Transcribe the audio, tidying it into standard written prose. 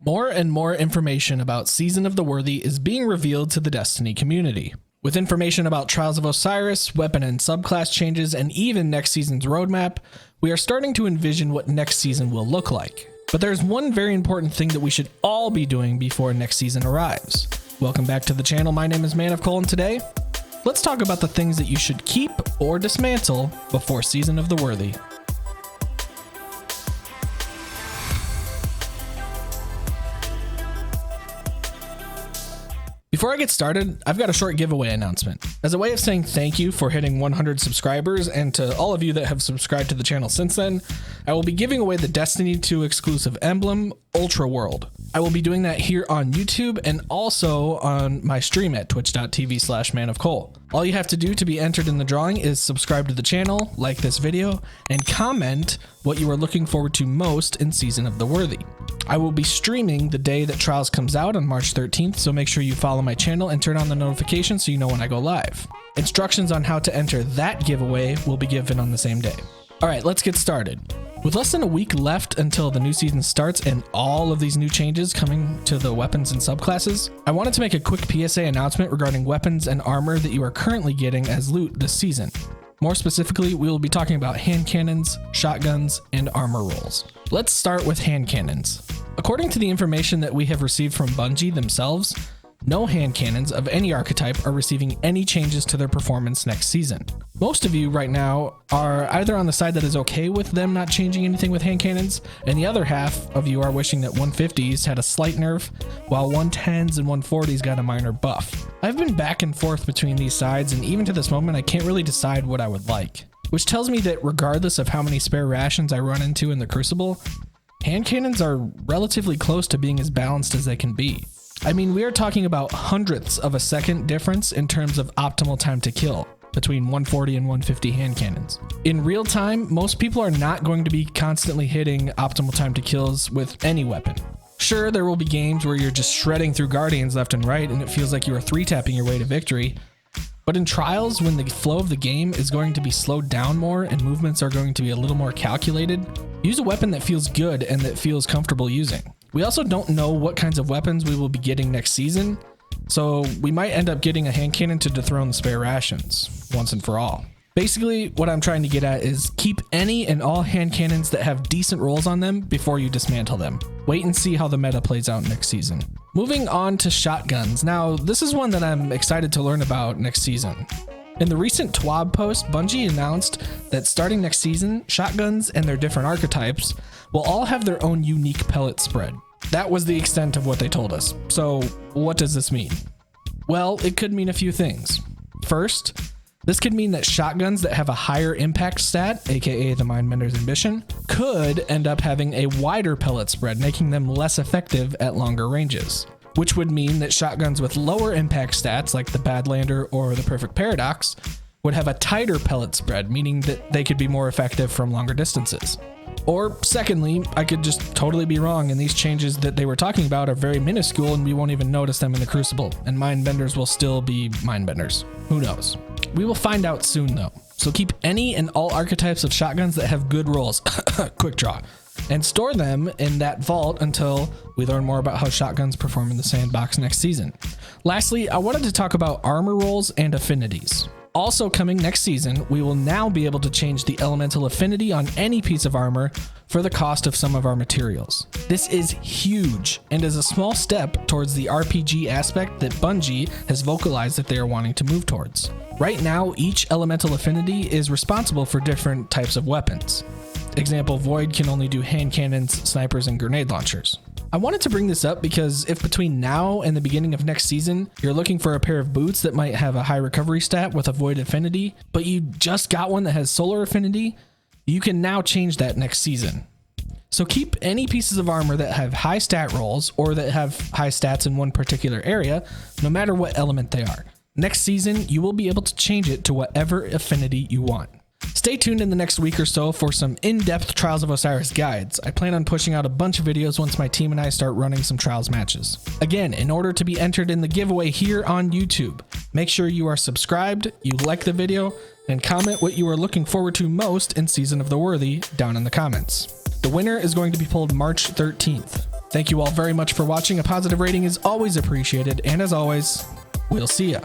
More and more information about Season of the Worthy is being revealed to the Destiny community. With information about Trials of Osiris, weapon and subclass changes, and even next season's roadmap, we are starting to envision what next season will look like. But there's one very important thing that we should all be doing before next season arrives. Welcome back to the channel. My name is Man of Coal, and today, let's talk about the things that you should keep or dismantle before Season of the Worthy. Before I get started, I've got a short giveaway announcement. As a way of saying thank you for hitting 100 subscribers, and to all of you that have subscribed to the channel since then, I will be giving away the Destiny 2 exclusive emblem, Ultra World. I will be doing that here on YouTube and also on my stream at twitch.tv/manofcoal. All you have to do to be entered in the drawing is subscribe to the channel, like this video, and comment what you are looking forward to most in Season of the Worthy. I will be streaming the day that Trials comes out on March 13th, so make sure you follow my channel and turn on the notifications so you know when I go live. Instructions on how to enter that giveaway will be given on the same day. Alright, let's get started. With less than a week left until the new season starts and all of these new changes coming to the weapons and subclasses, I wanted to make a quick PSA announcement regarding weapons and armor that you are currently getting as loot this season. More specifically, we will be talking about hand cannons, shotguns, and armor rolls. Let's start with hand cannons. According to the information that we have received from Bungie themselves, no hand cannons of any archetype are receiving any changes to their performance next season. Most of you right now are either on the side that is okay with them not changing anything with hand cannons, and the other half of you are wishing that 150s had a slight nerf, while 110s and 140s got a minor buff. I've been back and forth between these sides, and even to this moment I can't really decide what I would like. Which tells me that regardless of how many spare rations I run into in the Crucible, hand cannons are relatively close to being as balanced as they can be. I mean, we are talking about hundredths of a second difference in terms of optimal time to kill between 140 and 150 hand cannons. In real time, most people are not going to be constantly hitting optimal time to kills with any weapon. Sure, there will be games where you're just shredding through Guardians left and right and it feels like you are 3-tapping your way to victory. But in Trials, when the flow of the game is going to be slowed down more and movements are going to be a little more calculated, use a weapon that feels good and that feels comfortable using. We also don't know what kinds of weapons we will be getting next season, so we might end up getting a hand cannon to dethrone the spare rations, once and for all. Basically, what I'm trying to get at is keep any and all hand cannons that have decent rolls on them before you dismantle them. Wait and see how the meta plays out next season. Moving on to shotguns. Now, this is one that I'm excited to learn about next season. In the recent TWAB post, Bungie announced that starting next season, shotguns and their different archetypes will all have their own unique pellet spread. That was the extent of what they told us. So what does this mean? Well, it could mean a few things. First, this could mean that shotguns that have a higher impact stat, aka the Mindbender's Ambition, could end up having a wider pellet spread, making them less effective at longer ranges. Which would mean that shotguns with lower impact stats, like the Badlander or the Perfect Paradox, would have a tighter pellet spread, meaning that they could be more effective from longer distances. Or secondly, I could just totally be wrong and these changes that they were talking about are very minuscule and we won't even notice them in the Crucible, and Mindbenders will still be Mindbenders. Who knows? We will find out soon though. So keep any and all archetypes of shotguns that have good rolls, quick draw, and store them in that vault until we learn more about how shotguns perform in the sandbox next season. Lastly, I wanted to talk about armor rolls and affinities. Also coming next season, we will now be able to change the elemental affinity on any piece of armor for the cost of some of our materials. This is huge and is a small step towards the RPG aspect that Bungie has vocalized that they are wanting to move towards. Right now, each elemental affinity is responsible for different types of weapons. Example, Void can only do hand cannons, snipers, and grenade launchers. I wanted to bring this up because if between now and the beginning of next season, you're looking for a pair of boots that might have a high recovery stat with a Void affinity, but you just got one that has solar affinity, you can now change that next season. So keep any pieces of armor that have high stat rolls or that have high stats in one particular area, no matter what element they are. Next season, you will be able to change it to whatever affinity you want. Stay tuned in the next week or so for some in-depth Trials of Osiris guides. I plan on pushing out a bunch of videos once my team and I start running some Trials matches. Again, in order to be entered in the giveaway here on YouTube, make sure you are subscribed, you like the video, and comment what you are looking forward to most in Season of the Worthy down in the comments. The winner is going to be pulled March 13th. Thank you all very much for watching. A positive rating is always appreciated. And as always, we'll see ya.